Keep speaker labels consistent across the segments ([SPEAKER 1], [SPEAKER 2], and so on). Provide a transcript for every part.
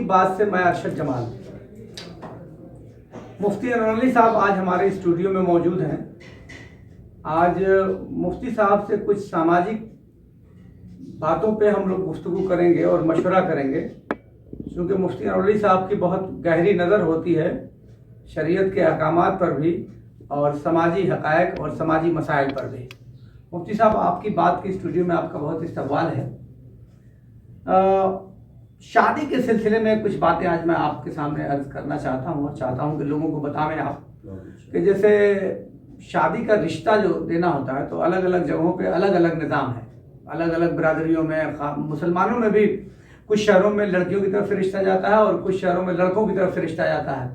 [SPEAKER 1] بات سے میں ارشد جمال۔ مفتی انور علی صاحب آج ہمارے اسٹوڈیو میں موجود ہیں۔ آج مفتی صاحب سے کچھ سماجی باتوں پہ ہم لوگ گفتگو کریں گے اور مشورہ کریں گے، کیونکہ مفتی انور علی صاحب کی بہت گہری نظر ہوتی ہے شریعت کے احکامات پر بھی اور سماجی حقائق اور سماجی مسائل پر بھی۔ مفتی صاحب، آپ کی بات کے اسٹوڈیو میں آپ کا بہت استقبال ہے۔ شادی کے سلسلے میں کچھ باتیں آج میں آپ کے سامنے عرض کرنا چاہتا ہوں اور چاہتا ہوں کہ لوگوں کو بتائیں آپ کہ جیسے شادی کا رشتہ جو دینا ہوتا ہے تو الگ الگ جگہوں پہ الگ الگ نظام ہے، الگ الگ برادریوں میں، مسلمانوں میں بھی کچھ شہروں میں لڑکیوں کی طرف سے رشتہ جاتا ہے اور کچھ شہروں میں لڑکوں کی طرف سے رشتہ جاتا ہے،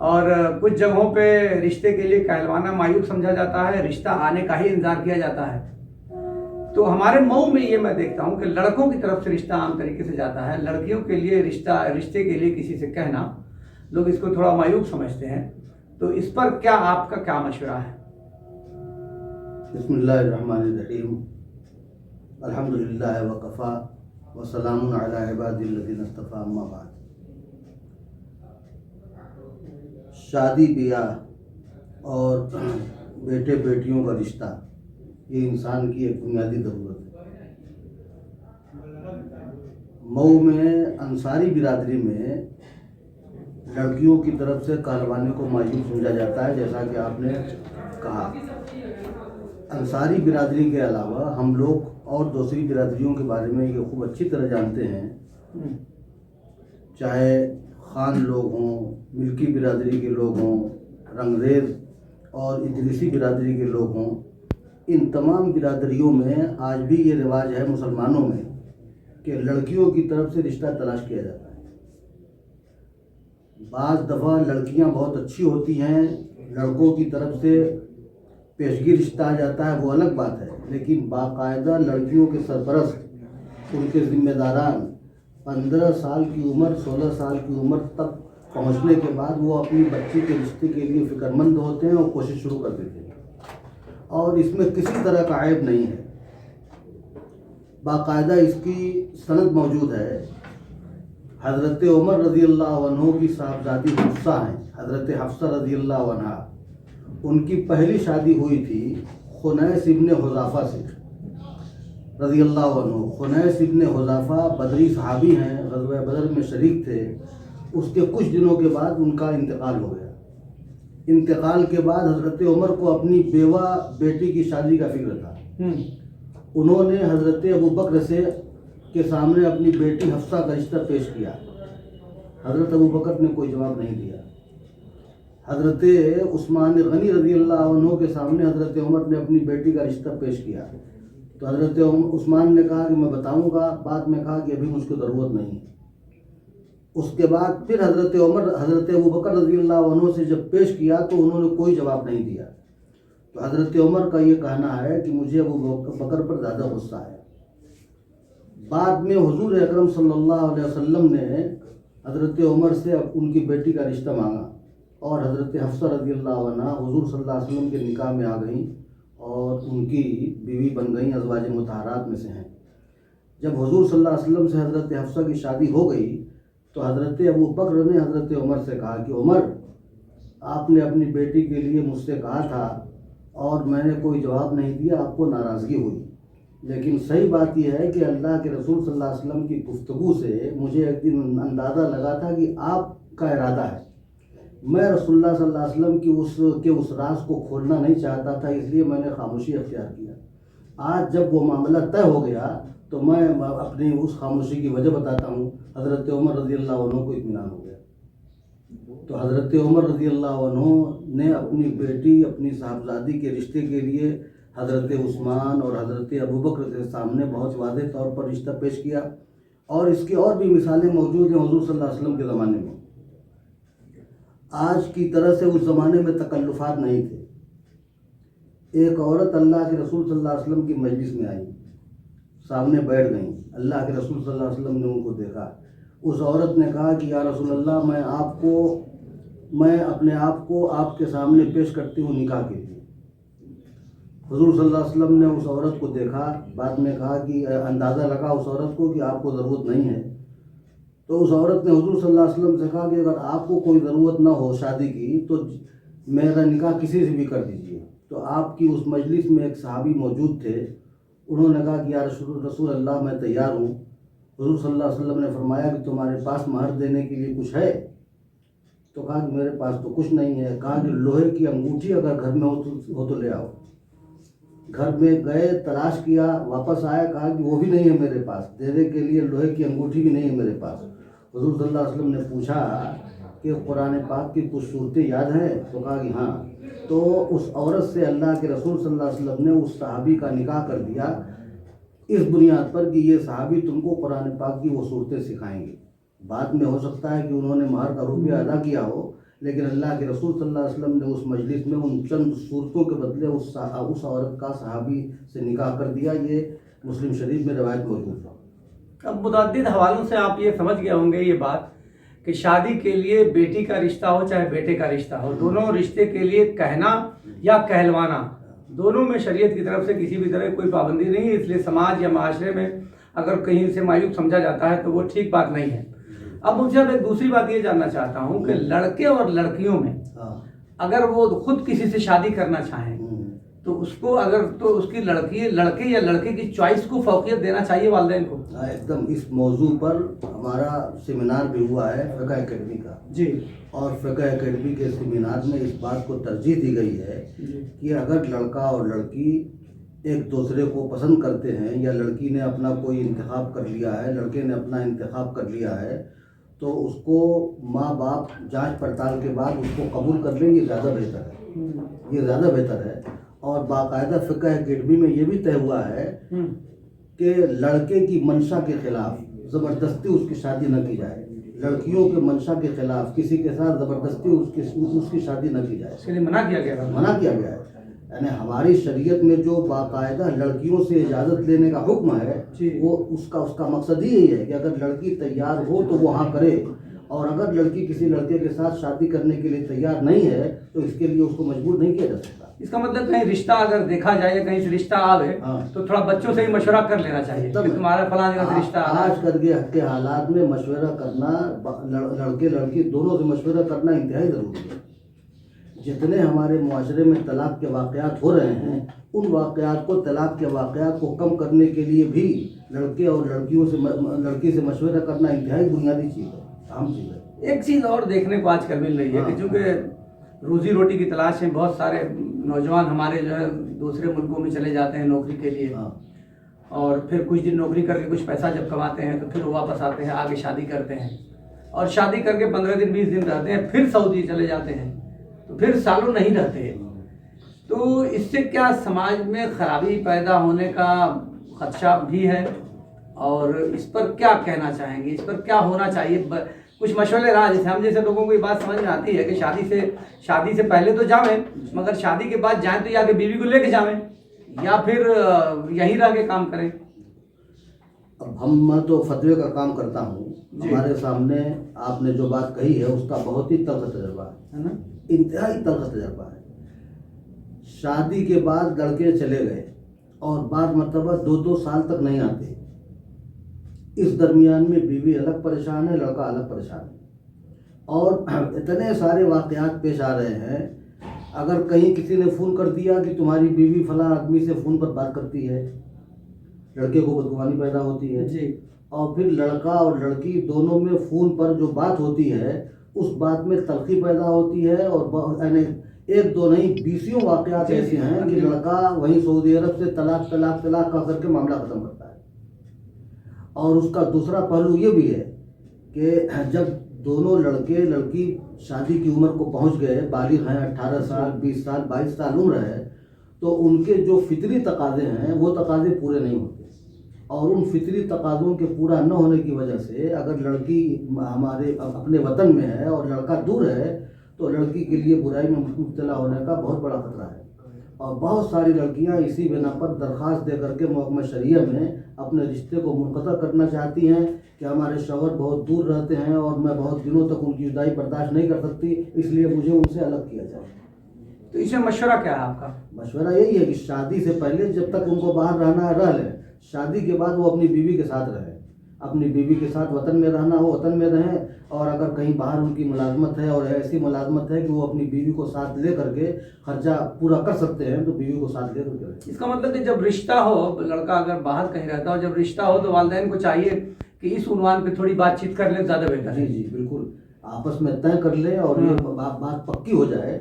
[SPEAKER 1] اور کچھ جگہوں پہ رشتے کے لیے کہلوانا معیوب سمجھا جاتا ہے، رشتہ آنے کا ہی انتظار کیا جاتا ہے۔ تو ہمارے مئو میں یہ میں دیکھتا ہوں کہ لڑکوں کی طرف سے رشتہ عام طریقے سے جاتا ہے، لڑکیوں کے لیے رشتے کے لیے کسی سے کہنا لوگ اس کو تھوڑا معیوب سمجھتے ہیں، تو اس پر کیا آپ کا کیا مشورہ ہے؟
[SPEAKER 2] بسم اللہ الرحمن الرحیم، الحمدللہ وکفا وسلام علی عباد الذین اصطفی، اما بعد۔ شادی بیاہ اور بیٹے بیٹیوں کا رشتہ یہ انسان کی ایک بنیادی ضرورت ہے۔ مئو میں انصاری برادری میں لڑکیوں کی طرف سے کہلوانے کو معیوب سمجھا جاتا ہے، جیسا کہ آپ نے کہا۔ انصاری برادری کے علاوہ ہم لوگ اور دوسری برادریوں کے بارے میں یہ خوب اچھی طرح جانتے ہیں، چاہے خان لوگ ہوں، ملکی برادری کے لوگ ہوں، رنگریز اور ادریسی برادری کے لوگ ہوں، ان تمام برادریوں میں آج بھی یہ رواج ہے مسلمانوں میں کہ لڑکیوں کی طرف سے رشتہ تلاش کیا جاتا ہے۔ بعض دفعہ لڑکیاں بہت اچھی ہوتی ہیں، لڑکوں کی طرف سے پیشگی رشتہ آ جاتا ہے، وہ الگ بات ہے، لیکن باقاعدہ لڑکیوں کے سرپرست، ان کے ذمہ داران 15 سال کی عمر، 16 سال کی عمر تک پہنچنے کے بعد وہ اپنی بچی کے رشتے کے لیے فکر مند ہوتے ہیں اور کوشش شروع کر دیتے ہیں، اور اس میں کسی طرح کا عیب نہیں ہے۔ باقاعدہ اس کی سند موجود ہے۔ حضرت عمر رضی اللہ عنہ کی صاحبزادی حفصہ ہیں، حضرت حفصہ رضی اللہ عنہ، ان کی پہلی شادی ہوئی تھی خنیس ابن حذافہ سے رضی اللہ عنہ۔ خنیس ابن حذافہ بدری صحابی ہیں، غزوہ بدر میں شریک تھے۔ اس کے کچھ دنوں کے بعد ان کا انتقال ہو گیا۔ انتقال کے بعد حضرت عمر کو اپنی بیوہ بیٹی کی شادی کا فکر تھا۔ انہوں نے حضرت ابو بکر کے سامنے اپنی بیٹی حفصہ کا رشتہ پیش کیا۔ حضرت ابو بکر نے کوئی جواب نہیں دیا۔ حضرت عثمان غنی رضی اللہ عنہ کے سامنے حضرت عمر نے اپنی بیٹی کا رشتہ پیش کیا، تو حضرت عثمان نے کہا کہ میں بتاؤں گا، بعد میں کہا کہ ابھی مجھ کو ضرورت نہیں۔ اس کے بعد پھر حضرت عمر حضرت ابو بکر رضی اللہ عنہ سے جب پیش کیا تو انہوں نے کوئی جواب نہیں دیا، تو حضرت عمر کا یہ کہنا ہے کہ مجھے ابو بکر پر زیادہ غصہ ہے۔ بعد میں حضور اکرم صلی اللہ علیہ وسلم نے حضرت عمر سے ان کی بیٹی کا رشتہ مانگا، اور حضرت حفصہ رضی اللہ عنہ حضور صلی اللہ علیہ وسلم کے نکاح میں آ گئیں اور ان کی بیوی بن گئیں، ازواج مطہرات میں سے ہیں۔ جب حضور صلی اللہ علیہ وسلم سے حضرت حفصہ کی شادی ہو گئی تو حضرت ابو بکر نے حضرت عمر سے کہا کہ عمر، آپ نے اپنی بیٹی کے لیے مجھ سے کہا تھا اور میں نے کوئی جواب نہیں دیا، آپ کو ناراضگی ہوئی، لیکن صحیح بات یہ ہے کہ اللہ کے رسول صلی اللہ علیہ وسلم کی گفتگو سے مجھے ایک دن اندازہ لگا تھا کہ آپ کا ارادہ ہے۔ میں رسول اللہ صلی اللہ علیہ وسلم کی اس راز کو کھولنا نہیں چاہتا تھا، اس لیے میں نے خاموشی اختیار کیا۔ آج جب وہ معاملہ طے ہو گیا تو میں اپنی اس خاموشی کی وجہ بتاتا ہوں۔ حضرت عمر رضی اللہ عنہ کو اطمینان ہو گیا، تو حضرت عمر رضی اللہ عنہ نے اپنی بیٹی، اپنی صاحبزادی کے رشتے کے لیے حضرت عثمان اور حضرت ابو بکر کے سامنے بہت واضح طور پر رشتہ پیش کیا، اور اس کی اور بھی مثالیں موجود ہیں حضور صلی اللہ علیہ وسلم کے زمانے میں۔ آج کی طرح سے اس زمانے میں تکلفات نہیں تھے۔ ایک عورت اللہ کے رسول صلی اللہ علیہ وسلم کی مجلس میں آئی، سامنے بیٹھ گئیں، اللہ کے رسول صلی اللہ علیہ وسلم نے ان کو دیکھا۔ اس عورت نے کہا کہ یا رسول اللہ، میں اپنے آپ کو آپ کے سامنے پیش کرتی ہوں نکاح کے لیے۔ حضور صلی اللہ علیہ وسلم نے اس عورت کو دیکھا، بعد میں کہا کہ اندازہ لگا اس عورت کو کہ آپ کو ضرورت نہیں ہے، تو اس عورت نے حضور صلی اللہ علیہ وسلم سے کہا کہ اگر آپ کو کوئی ضرورت نہ ہو شادی کی تو میرا نکاح کسی سے بھی کر دیجیے. تو آپ کی اس مجلس میں ایک صحابی موجود تھے. انہوں نے کہا کہ یا رسول اللہ میں تیار ہوں. حضور صلی اللہ علیہ وسلم نے فرمایا کہ تمہارے پاس مہر دینے کے لیے کچھ ہے؟ تو کہا کہ میرے پاس تو کچھ نہیں ہے. کہا کہ لوہے کی انگوٹھی اگر گھر میں ہو تو لے آؤ. گھر میں گئے, تلاش کیا, واپس آیا, کہا کہ وہ بھی نہیں ہے میرے پاس, دینے کے لیے لوہے کی انگوٹھی بھی نہیں ہے میرے پاس. حضور صلی اللہ علیہ وسلم نے پوچھا کہ قرآن پاک کی کچھ صورتیں یاد ہیں؟ تو کہا کہ ہاں. تو اس عورت سے اللہ کے رسول صلی اللہ علیہ وسلم نے اس صحابی کا نکاح کر دیا اس بنیاد پر کہ یہ صحابی تم کو قرآن پاک کی وہ صورتیں سکھائیں گے. بعد میں ہو سکتا ہے کہ انہوں نے مہر کا روپیہ ادا کیا ہو, لیکن اللہ کے رسول صلی اللہ علیہ وسلم نے اس مجلس میں ان چند صورتوں کے بدلے اس عورت کا صحابی سے نکاح کر دیا. یہ مسلم شریف میں روایت موجود ہے.
[SPEAKER 1] اب متعدد حوالوں سے آپ یہ سمجھ گئے ہوں گے یہ بات کہ شادی کے لیے بیٹی کا رشتہ ہو چاہے بیٹے کا رشتہ ہو, دونوں رشتے کے لیے کہنا یا کہلوانا دونوں میں شریعت کی طرف سے کسی بھی طرح کوئی پابندی نہیں ہے. اس لیے سماج یا معاشرے میں اگر کہیں سے معیوب سمجھا جاتا ہے تو وہ ٹھیک بات نہیں ہے. اب مجھے اب ایک دوسری بات یہ جاننا چاہتا ہوں کہ لڑکے اور لڑکیوں میں اگر وہ خود کسی سے شادی کرنا چاہیں تو اس کو اگر تو اس کی لڑکے یا لڑکے کی چوائس کو فوقیت دینا چاہیے والدین کو.
[SPEAKER 2] ایک دم اس موضوع پر ہمارا سیمینار بھی ہوا ہے فقہ اکیڈمی کا
[SPEAKER 1] جی,
[SPEAKER 2] اور فقہ اکیڈمی کے سیمینار میں اس بات کو ترجیح دی گئی ہے کہ اگر لڑکا اور لڑکی ایک دوسرے کو پسند کرتے ہیں یا لڑکی نے اپنا کوئی انتخاب کر لیا ہے, لڑکے نے اپنا انتخاب کر لیا ہے, تو اس کو ماں باپ جانچ پڑتال کے بعد اس کو قبول کر لیں. یہ زیادہ بہتر ہے, یہ زیادہ بہتر ہے. اور باقاعدہ فقہ اکیڈمی میں یہ بھی طے ہوا ہے کہ لڑکے کی منشا کے خلاف زبردستی اس کی شادی نہ کی جائے. لڑکیوں کے منشا کے خلاف کسی کے ساتھ زبردستی اس کی شادی نہ کی جائے.
[SPEAKER 1] اس کے لیے منع کیا گیا
[SPEAKER 2] ہے. یعنی ہماری شریعت میں جو باقاعدہ لڑکیوں سے اجازت لینے کا حکم ہے وہ اس کا مقصد ہی یہی ہے کہ اگر لڑکی تیار ہو تو وہ ہاں کرے, اور اگر لڑکی کسی لڑکے کے ساتھ شادی کرنے کے لیے تیار نہیں ہے تو اس کے لیے اس کو مجبور نہیں کیا جا سکتا. اس
[SPEAKER 1] کا مطلب کہیں رشتہ اگر دیکھا جائے یا کہیں سے رشتہ آوے تو تھوڑا بچوں سے ہی مشورہ کر لینا چاہیے کہ تمہارا فلاں جگہ سے رشتہ
[SPEAKER 2] آج کر کے حالات میں مشورہ کرنا, لڑکے لڑکی دونوں سے مشورہ کرنا انتہائی ضروری ہے. جتنے ہمارے معاشرے میں طلاق کے واقعات ہو رہے ہیں ان واقعات کو, طلاق کے واقعات کو کم کرنے کے لیے بھی لڑکے اور لڑکی سے مشورہ کرنا انتہائی بنیادی چیز ہے, اہم چیز ہے.
[SPEAKER 1] ایک چیز اور دیکھنے کو آج کل مل رہی ہے کہ چونکہ روزی روٹی کی تلاش میں بہت سارے نوجوان ہمارے جو ہے دوسرے ملکوں میں چلے جاتے ہیں نوکری کے لیے, اور پھر کچھ دن نوکری کر کے کچھ پیسہ جب کماتے ہیں تو پھر وہ واپس آتے ہیں, آگے شادی کرتے ہیں, اور شادی کر کے 15 دن 20 دن رہتے ہیں, پھر سعودی چلے جاتے ہیں, تو پھر سالوں نہیں رہتے. تو اس سے کیا سماج میں خرابی پیدا ہونے کا خدشہ بھی ہے, اور اس پر کیا کہنا چاہیں گے, اس پر کیا ہونا چاہیے؟ کچھ مشورے رہا جیسے ہم جیسے لوگوں کو یہ بات سمجھ میں آتی ہے کہ شادی سے پہلے تو جاویں, مگر شادی کے بعد جائیں تو یا کہ بیوی کو لے کے جاویں یا پھر یہیں رہ کے کام کریں.
[SPEAKER 2] اب میں تو فتوے کا کام کرتا ہوں. ہمارے سامنے آپ نے جو بات کہی ہے اس کا بہت ہی تلخ تجربہ ہے, انتہائی تلخ تجربہ ہے. شادی کے بعد لڑکے چلے گئے اور بعض مرتبہ 2 سال تک نہیں آتے. اس درمیان میں بیوی الگ پریشان ہے, لڑکا الگ پریشان ہے, اور اتنے سارے واقعات پیش آ رہے ہیں. اگر کہیں کسی نے فون کر دیا کہ تمہاری بیوی فلاں آدمی سے فون پر بات کرتی ہے, لڑکے کو بدگمانی پیدا ہوتی ہے. اور پھر لڑکا اور لڑکی دونوں میں فون پر جو بات ہوتی ہے اس بات میں تلخی پیدا ہوتی ہے, اور یعنی 1 2 نہیں 20 واقعات ایسے ہیں کہ لڑکا وہیں سعودی عرب سے طلاق کر کے معاملہ ختم کرتا ہے. اور اس کا دوسرا پہلو یہ بھی ہے کہ جب دونوں لڑکے لڑکی شادی کی عمر کو پہنچ گئے, بالغ ہیں, 18 سال 20 سال 22 سال عمر ہے, تو ان کے جو فطری تقاضے ہیں وہ تقاضے پورے نہیں ہوتے. اور ان فطری تقاضوں کے پورا نہ ہونے کی وجہ سے اگر لڑکی ہمارے اپنے وطن میں ہے اور لڑکا دور ہے تو لڑکی کے لیے برائی میں مبتلا ہونے کا بہت بڑا خطرہ ہے. اور بہت ساری لڑکیاں اسی بنا پر درخواست دے کر کے محکمہ شریعہ میں اپنے رشتے کو منقطع کرنا چاہتی ہیں کہ ہمارے شوہر بہت دور رہتے ہیں اور میں بہت دنوں تک ان کی جدائی برداشت نہیں کر سکتی, اس لیے مجھے ان سے الگ کیا جائے.
[SPEAKER 1] تو اس میں مشورہ کیا ہے آپ کا؟
[SPEAKER 2] مشورہ یہی ہے کہ شادی سے پہلے جب تک ان کو باہر رہنا ہے رہ لیں, شادی کے بعد وہ اپنی بیوی کے ساتھ رہیں. اپنی بیوی کے ساتھ وطن میں رہنا ہو وطن میں رہیں, اور اگر کہیں باہر ان کی ملازمت ہے اور ایسی ملازمت ہے کہ وہ اپنی بیوی کو ساتھ لے کر کے خرچہ پورا کر سکتے ہیں تو بیوی کو ساتھ لے کر کے رہیں.
[SPEAKER 1] اس کا مطلب کہ جب رشتہ ہو, لڑکا اگر باہر کہیں رہتا ہو, جب رشتہ ہو تو والدین کو چاہیے کہ اس عنوان پہ تھوڑی بات چیت کر لیں, زیادہ بہتر ہے.
[SPEAKER 2] جی بالکل, آپس میں طے کر لیں اور یہ بات پکی ہو جائے.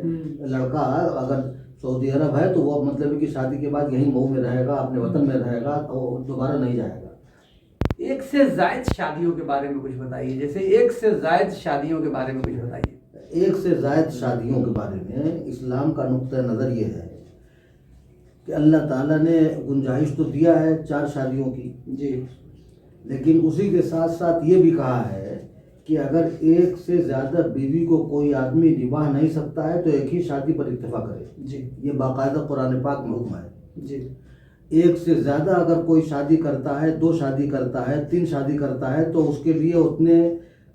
[SPEAKER 2] لڑکا اگر سعودی عرب ہے تو وہ مطلب ہے کہ شادی کے بعد یہیں مئو میں رہے گا, اپنے وطن میں رہے گا, اور دوبارہ نہیں جائے گا.
[SPEAKER 1] ایک سے زائد شادیوں کے بارے میں کچھ بتائیے, جیسے ایک سے زائد شادیوں کے بارے میں کچھ بتائیے.
[SPEAKER 2] ایک سے زائد شادیوں کے بارے میں اسلام کا نقطہ نظر یہ ہے کہ اللہ تعالیٰ نے گنجائش تو دیا ہے 4 شادیوں کی,
[SPEAKER 1] جی,
[SPEAKER 2] لیکن اسی کے ساتھ ساتھ یہ بھی کہا ہے کہ اگر ایک سے زیادہ بیوی کو کوئی آدمی نبھا نہیں سکتا ہے تو ایک ہی شادی پر اکتفا کرے.
[SPEAKER 1] جی,
[SPEAKER 2] یہ باقاعدہ قرآن پاک میں حکم ہے.
[SPEAKER 1] جی,
[SPEAKER 2] ایک سے زیادہ اگر کوئی شادی کرتا ہے, 2 شادی کرتا ہے, 3 شادی کرتا ہے تو اس کے لیے اتنے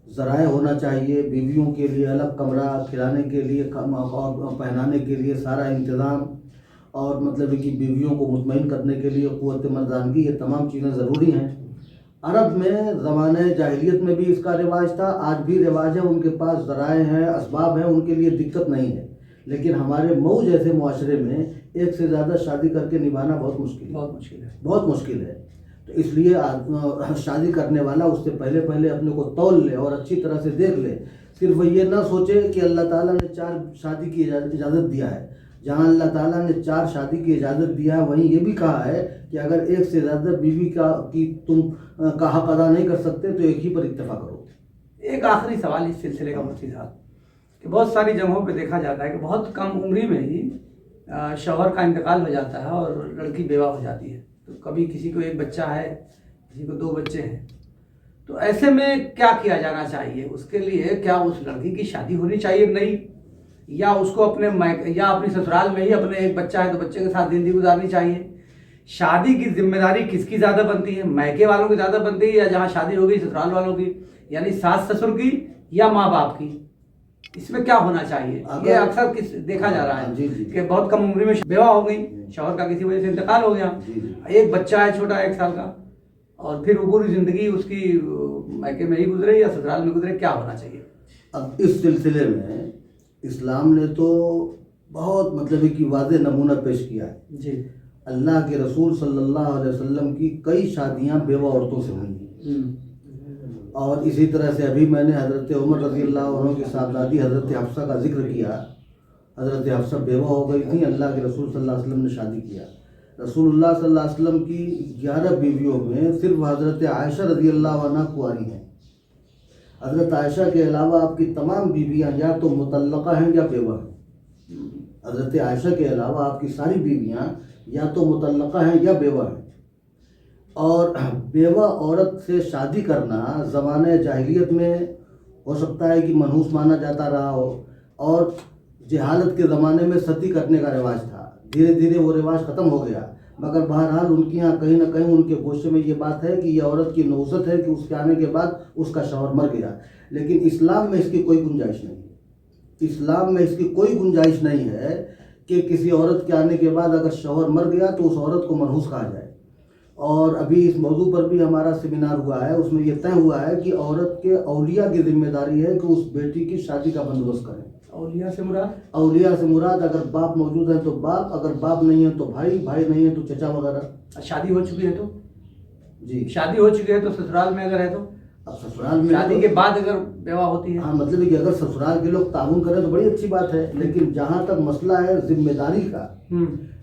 [SPEAKER 2] ذرائع ہونا چاہیے. بیویوں کے لیے الگ کمرہ, کھلانے کے لیے اور پہنانے کے لیے سارا انتظام, اور مطلب کہ بیویوں کو مطمئن کرنے کے لیے قوت مردانگی, یہ تمام چیزیں ضروری ہیں. عرب میں زمانہ جاہلیت میں بھی اس کا رواج تھا, آج بھی رواج ہے. ان کے پاس ذرائع ہیں, اسباب ہیں, ان کے لیے دقت نہیں ہے. لیکن ہمارے مئو جیسے معاشرے میں ایک سے زیادہ شادی کر کے نبھانا بہت مشکل ہے, بہت مشکل ہے. تو اس لیے شادی کرنے والا اس سے پہلے اپنے کو تول لے اور اچھی طرح سے دیکھ لے. صرف یہ نہ سوچے کہ اللہ تعالیٰ نے 4 شادی کی اجازت دیا ہے. جہاں اللہ تعالیٰ نے 4 شادی کی اجازت دیا ہے وہیں یہ بھی کہا ہے کہ اگر ایک سے زیادہ بیوی کی تم کا حق ادا نہیں کر سکتے تو ایک ہی پر اکتفا کرو.
[SPEAKER 1] ایک آخری سوال اس سلسلے کا مفتی صاحب, کہ بہت ساری جگہوں پہ دیکھا جاتا ہے کہ بہت کم عمری میں ہی شوہر کا انتقال ہو جاتا ہے اور لڑکی بیوہ ہو جاتی ہے. تو کبھی کسی کو 1 بچہ ہے, کسی کو 2 بچے ہیں, تو ایسے میں کیا کیا جانا چاہیے؟ اس کے لیے کیا اس لڑکی کی شادی ہونی چاہیے نہیں, یا اس کو اپنے یا اپنی سسرال میں ہی اپنے 1 بچہ ہے تو بچے کے ساتھ زندگی گزارنی چاہیے؟ شادی کی ذمہ داری کس کی زیادہ بنتی ہے, میکے والوں کی زیادہ بنتی ہے یا جہاں شادی ہو گئی سسرال والوں کی, یعنی ساس سسر کی یا ماں باپ کی؟ اس میں کیا ہونا چاہیے؟ یہ اکثر دیکھا جا رہا ہے کہ بہت کم عمری میں بیوہ ہو گئی, شوہر کا کسی وجہ سے انتقال ہو گیا, 1 بچہ ہے چھوٹا 1 سال کا, اور پھر وہ پوری زندگی اس کی میکے میں ہی گزرے یا سسرال میں گزرے, کیا ہونا چاہیے؟
[SPEAKER 2] اب اس سلسلے میں اسلام نے تو بہت مطلب کہ واضح نمونہ پیش کیا ہے.
[SPEAKER 1] جی,
[SPEAKER 2] اللہ کے رسول صلی اللہ علیہ وسلم کی کئی شادیاں بیوہ عورتوں سے ہوئی, اور اسی طرح سے ابھی میں نے حضرت عمر رضی اللہ عنہ کی صاحبزادی حضرت حفصہ کا ذکر کیا. حضرت حفصہ بیوہ ہو گئی تھیں, اللہ کے رسول صلی اللہ علیہ وسلم نے شادی کیا. رسول اللہ صلی اللہ علیہ وسلم کی 11 بیویوں میں صرف حضرت عائشہ رضی اللہ عنہ کنواری ہیں. حضرت عائشہ کے علاوہ آپ کی تمام بیویاں یا تو مطلقہ ہیں یا بیوہ ہیں. حضرت عائشہ کے علاوہ آپ کی ساری بیویاں یا تو مطلقہ ہیں یا بیوہ ہیں. اور بیوہ عورت سے شادی کرنا زمانہ جاہلیت میں ہو سکتا ہے کہ منحوس مانا جاتا رہا ہو, اور جہالت کے زمانے میں ستی کرنے کا رواج تھا. دھیرے دھیرے وہ رواج ختم ہو گیا, مگر بہرحال ان کے یہاں کہیں نہ کہیں ان کے گوشے میں یہ بات ہے کہ یہ عورت کی نوزت ہے کہ اس کے آنے کے بعد اس کا شوہر مر گیا. لیکن اسلام میں اس کی کوئی گنجائش نہیں ہے. اسلام میں اس کی کوئی گنجائش نہیں ہے کہ کسی عورت کے آنے کے بعد اگر شوہر مر گیا تو اس عورت کو منحوس کہا جائے. اور ابھی اس موضوع پر بھی ہمارا سیمینار ہوا ہے, اس میں یہ طے ہوا ہے کہ عورت کے اولیاء کی ذمہ داری ہے کہ اس بیٹی کی شادی کا بندوبست کریں.
[SPEAKER 1] اولیاء سے مراد؟
[SPEAKER 2] اولیاء سے مراد اگر باپ موجود ہے تو باپ, اگر باپ نہیں ہے تو بھائی, بھائی نہیں ہے تو چچا وغیرہ.
[SPEAKER 1] شادی ہو چکی ہے تو
[SPEAKER 2] جی,
[SPEAKER 1] شادی ہو چکی ہے تو سسرال میں اگر ہے تو,
[SPEAKER 2] اب سسرال میں
[SPEAKER 1] شادی کے بعد اگر بیوہ ہوتی ہے,
[SPEAKER 2] ہاں مطلب کہ اگر سسرال کے لوگ تعاون کریں تو بڑی اچھی بات ہے. لیکن جہاں تک مسئلہ ہے ذمہ داری کا,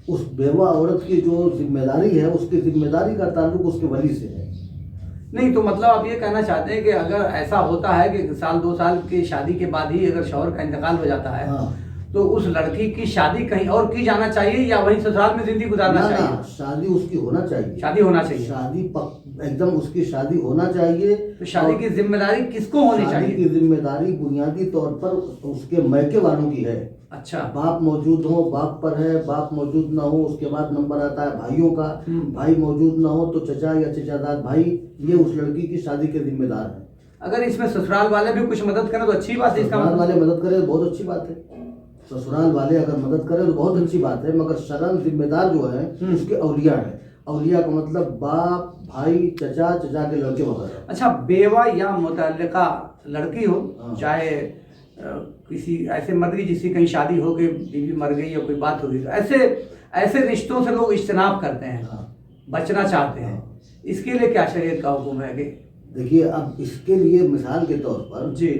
[SPEAKER 2] اس بیوہ عورت کی جو ذمہ داری ہے اس کی ذمہ داری کا تعلق اس کے ولی سے ہے.
[SPEAKER 1] نہیں تو مطلب آپ یہ کہنا چاہتے ہیں کہ اگر ایسا ہوتا ہے کہ 1-2 سال کی شادی کے بعد ہی اگر شوہر کا انتقال ہو جاتا ہے تو اس لڑکی کی شادی کہیں اور کی جانا چاہیے یا وہیں سسرال میں زندگی گزارنا چاہیے؟
[SPEAKER 2] شادی اس کی ہونا چاہیے,
[SPEAKER 1] شادی ہونا چاہیے,
[SPEAKER 2] شادی ایک دم اس کی شادی ہونا چاہیے.
[SPEAKER 1] تو شادی کی ذمہ داری کس کو ہونی چاہیے؟
[SPEAKER 2] شادی کی ذمہ داری بنیادی طور پر اس کے میکے والوں کی ہے.
[SPEAKER 1] اچھا,
[SPEAKER 2] باپ موجود ہو باپ پر ہے, باپ موجود نہ ہو اس کے بعد نمبر آتا ہے بھائیوں کا, بھائی موجود نہ ہو تو چچا یا چچا داد بھائی, یہ اس لڑکی کی شادی کے ذمہ دار ہیں.
[SPEAKER 1] اگر اس میں سسرال والے بھی کچھ مدد کریں تو اچھی بات ہے.
[SPEAKER 2] سسرال والے مدد کریں تو بہت اچھی بات ہے. سسرال والے اگر مدد کریں تو بہت اچھی بات ہے, مگر شرعاً ذمہ دار جو ہے اس کے اولیاء ہیں. اولیاء کا مطلب باپ بھائی چچا چچا کے لڑکے وغیرہ.
[SPEAKER 1] اچھا بیوہ یا متعلقہ لڑکی ہو, چاہے کسی ایسے مرد کی جس کی کہیں شادی ہو کے بیوی مر گئی یا کوئی بات ہو گئی, تو ایسے رشتوں سے لوگ اجتناب کرتے ہیں, بچنا چاہتے ہیں, اس کے لیے کیا شریعت کا حکم ہے؟ کہ
[SPEAKER 2] دیکھیے اب اس کے لیے مثال کے طور پر
[SPEAKER 1] جی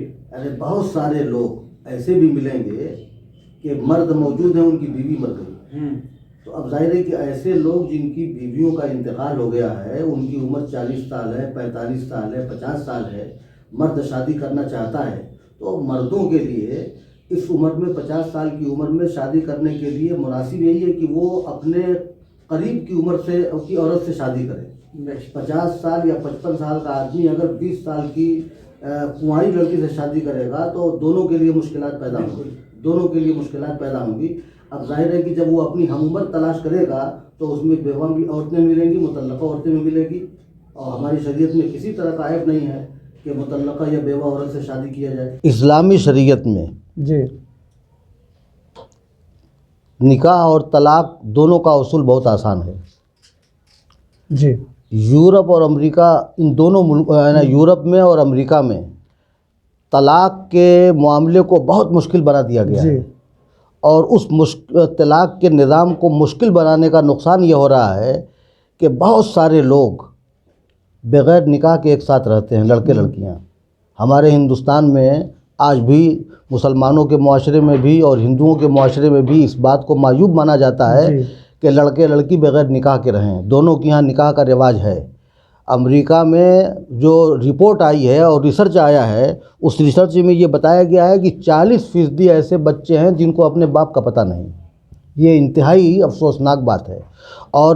[SPEAKER 2] بہت سارے لوگ ایسے بھی ملیں گے کہ مرد موجود ہیں ان کی بیوی مر گئی, تو اب ظاہر ہے کہ ایسے لوگ جن کی بیویوں کا انتقال ہو گیا ہے, ان کی عمر 40 سال ہے, 45 سال ہے, 50 سال ہے, مرد شادی کرنا چاہتا ہے, تو مردوں کے لیے اس عمر میں 50 سال کی عمر میں شادی کرنے کے لیے مناسب یہی ہے کہ وہ اپنے قریب کی عمر سے کی عورت سے شادی کرے. 50 سال یا 55 سال کا آدمی اگر 20 سال کی کنواری لڑکی سے شادی کرے گا تو دونوں کے لیے مشکلات پیدا ہوں گی. اب ظاہر ہے کہ جب وہ اپنی ہم عمر تلاش کرے گا تو اس میں بیوہ بھی عورتیں ملیں گی, مطلقہ عورتیں بھی ملیں گی, اور ہماری شریعت میں کسی طرح کا عیب نہیں ہے کہ مطلقہ یا بیوہ عورت سے شادی کیا جائے. اسلامی شریعت میں
[SPEAKER 3] جی
[SPEAKER 2] نکاح اور طلاق دونوں کا اصول بہت آسان ہے.
[SPEAKER 3] جی
[SPEAKER 2] یورپ اور امریکہ, ان دونوں یورپ میں اور امریکہ میں طلاق کے معاملے کو بہت مشکل بنا دیا گیا ہے, اور اس طلاق کے نظام کو مشکل بنانے کا نقصان یہ ہو رہا ہے کہ بہت سارے لوگ بغیر نکاح کے ایک ساتھ رہتے ہیں, لڑکے لڑکیاں. ہمارے ہندوستان میں آج بھی مسلمانوں کے معاشرے میں بھی اور ہندوؤں کے معاشرے میں بھی اس بات کو معیوب مانا جاتا ہے کہ لڑکے لڑکی بغیر نکاح کے رہیں. دونوں کے یہاں نکاح کا رواج ہے. امریکہ میں جو رپورٹ آئی ہے اور ریسرچ آیا ہے, اس ریسرچ میں یہ بتایا گیا ہے کہ 40% ایسے بچے ہیں جن کو اپنے باپ کا پتہ نہیں. یہ انتہائی افسوسناک بات ہے, اور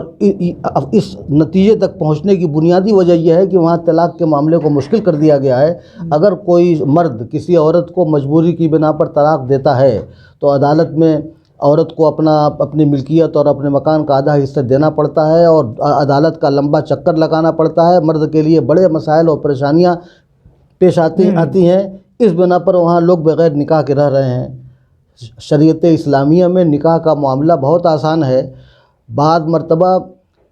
[SPEAKER 2] اس نتیجے تک پہنچنے کی بنیادی وجہ یہ ہے کہ وہاں طلاق کے معاملے کو مشکل کر دیا گیا ہے. اگر کوئی مرد کسی عورت کو مجبوری کی بنا پر طلاق دیتا ہے تو عدالت میں عورت کو اپنی ملکیت اور اپنے مکان کا آدھا حصہ دینا پڑتا ہے, اور عدالت کا لمبا چکر لگانا پڑتا ہے. مرد کے لیے بڑے مسائل اور پریشانیاں پیش آتی ہیں. اس بنا پر وہاں لوگ بغیر نکاح کے رہ رہے ہیں. شریعت اسلامیہ میں نکاح کا معاملہ بہت آسان ہے. بعض مرتبہ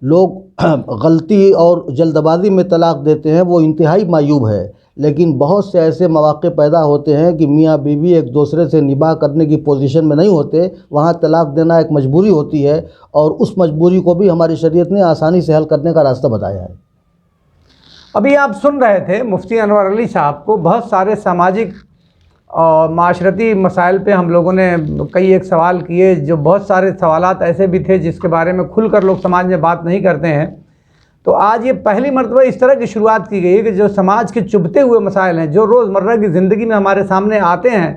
[SPEAKER 2] لوگ غلطی اور جلد بازی میں طلاق دیتے ہیں, وہ انتہائی معیوب ہے. لیکن بہت سے ایسے مواقع پیدا ہوتے ہیں کہ میاں بیوی ایک دوسرے سے نباہ کرنے کی پوزیشن میں نہیں ہوتے, وہاں طلاق دینا ایک مجبوری ہوتی ہے, اور اس مجبوری کو بھی ہماری شریعت نے آسانی سے حل کرنے کا راستہ بتایا ہے.
[SPEAKER 3] ابھی آپ سن رہے تھے مفتی انور علی صاحب کو. بہت سارے سماجک اور معاشرتی مسائل پہ ہم لوگوں نے کئی ایک سوال کیے, جو بہت سارے سوالات ایسے بھی تھے جس کے بارے میں کھل کر لوگ سماج میں بات نہیں کرتے ہیں. تو آج یہ پہلی مرتبہ اس طرح کی شروعات کی گئی ہے کہ جو سماج کے چبھتے ہوئے مسائل ہیں, جو روزمرہ کی زندگی میں ہمارے سامنے آتے ہیں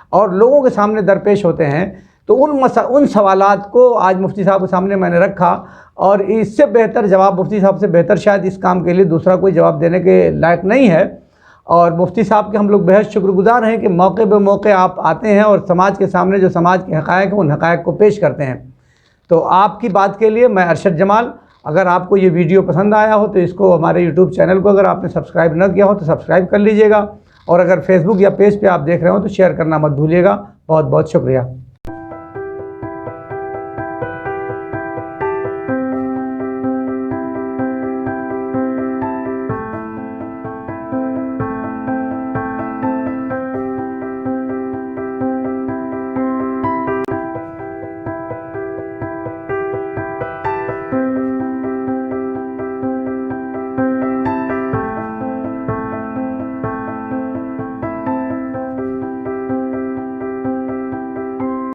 [SPEAKER 3] اور لوگوں کے سامنے درپیش ہوتے ہیں, تو ان سوالات کو آج مفتی صاحب کے سامنے میں نے رکھا, اور اس سے بہتر جواب مفتی صاحب سے بہتر شاید اس کام کے لیے دوسرا کوئی جواب دینے کے لائق نہیں ہے. اور مفتی صاحب کے ہم لوگ بہت شکر گزار ہیں کہ موقع بے موقع آپ آتے ہیں اور سماج کے سامنے جو سماج کے حقائق ہیں ان حقائق کو پیش کرتے ہیں. تو آپ کی بات کے لیے میں ارشد جمال. اگر آپ کو یہ ویڈیو پسند آیا ہو تو اس کو ہمارے یوٹیوب چینل کو اگر آپ نے سبسکرائب نہ کیا ہو تو سبسکرائب کر لیجئے گا, اور اگر فیس بک یا پیج پہ آپ دیکھ رہے ہو تو شیئر کرنا مت بھولیے گا. بہت بہت شکریہ.